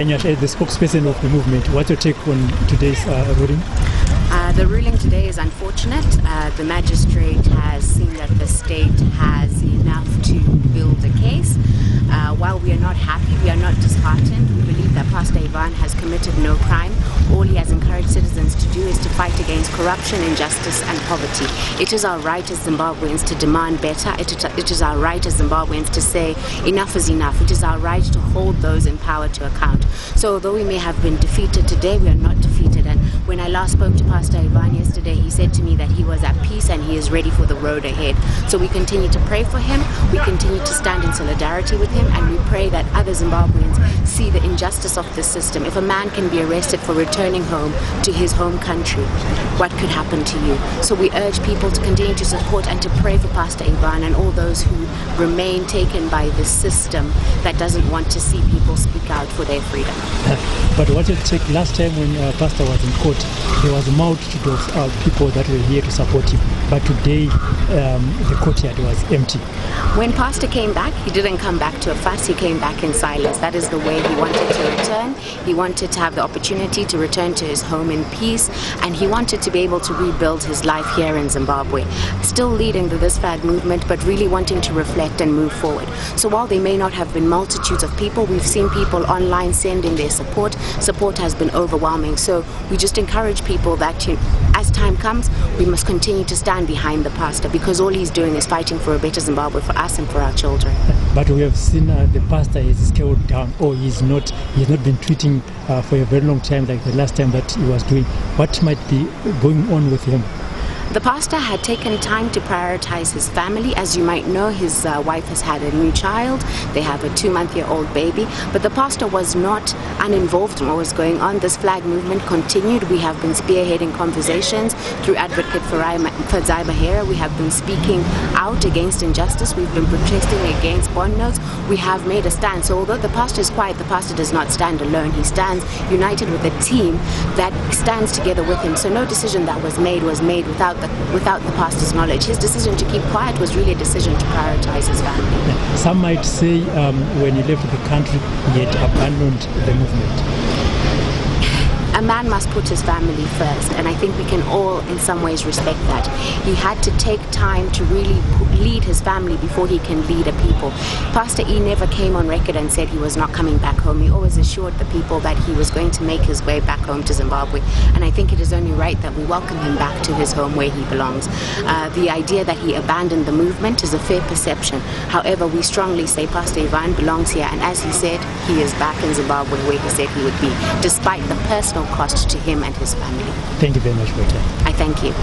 Nyasha, the spokesperson of the movement, what's your take on today's ruling? The ruling today is unfortunate. The magistrate has seen that the state has enough to build a case. While we are not happy, we are not disheartened. We believe that Pastor Ivan has committed no crime. All he has encouraged citizens to do is to fight against corruption, injustice and poverty. It is our right as Zimbabweans to demand better. It is our right as Zimbabweans to say enough is enough. It is our right to hold those in power to account. So although we may have been defeated today, we are not defeated. And when I last spoke to Pastor Ivan yesterday, he said to me that he was at peace and he is ready for the road ahead. So we continue to pray for him. We continue to stand in solidarity with him, and we pray that other Zimbabweans see the injustice of the system. If a man can be arrested for returning home to his home country, what could happen to you? So we urge people to continue to support and to pray for Pastor Ivan and all those who remain taken by the system that doesn't want to see people speak out for their freedom. But what you take last time when Pastor was in court, there was a multitude of people that were here to support him. But today, the courtyard was empty. When Pastor came back, he didn't come back to a fuss, he came back in silence. That is the way he wanted to return. He wanted to have the opportunity to return to his home in peace, and he wanted to be able to rebuild his life here in Zimbabwe. Still leading the This Flag movement, but really wanting to reflect and move forward. So while there may not have been multitudes of people, we've seen people online sending their support. Support has been overwhelming. So we just encourage people that as time comes, we must continue to stand behind the pastor, because all he's doing is fighting for a better Zimbabwe for us and for our children. But we have seen the pastor is scaled down, or he's not been tweeting for a very long time like the last time that he was doing. What might be going on with him? The pastor had taken time to prioritize his family. As you might know, his wife has had a new child. They have a 2-month-old baby. But the pastor was not uninvolved in what was going on. This flag movement continued. We have been spearheading conversations through Advocate Fadzai Mahera. We have been speaking out against injustice. We've been protesting against bond notes. We have made a stand. So although the pastor is quiet, the pastor does not stand alone. He stands united with a team that stands together with him. So no decision that was made without the pastor's knowledge. His decision to keep quiet was really a decision to prioritize his family. Some might say when he left the country, he had abandoned the movement. A man must put his family first, and I think we can all in some ways respect that. He had to take time to really lead his family before he can lead a people. Pastor E never came on record and said he was not coming back home. He always assured the people that he was going to make his way back home to Zimbabwe, and I think it is only right that we welcome him back to his home where he belongs. The idea that he abandoned the movement is a fair perception. However, we strongly say Pastor Ivan belongs here, and as he said, he is back in Zimbabwe where he said he would be, despite the personal cost to him and his family. Thank you very much for your time. I thank you.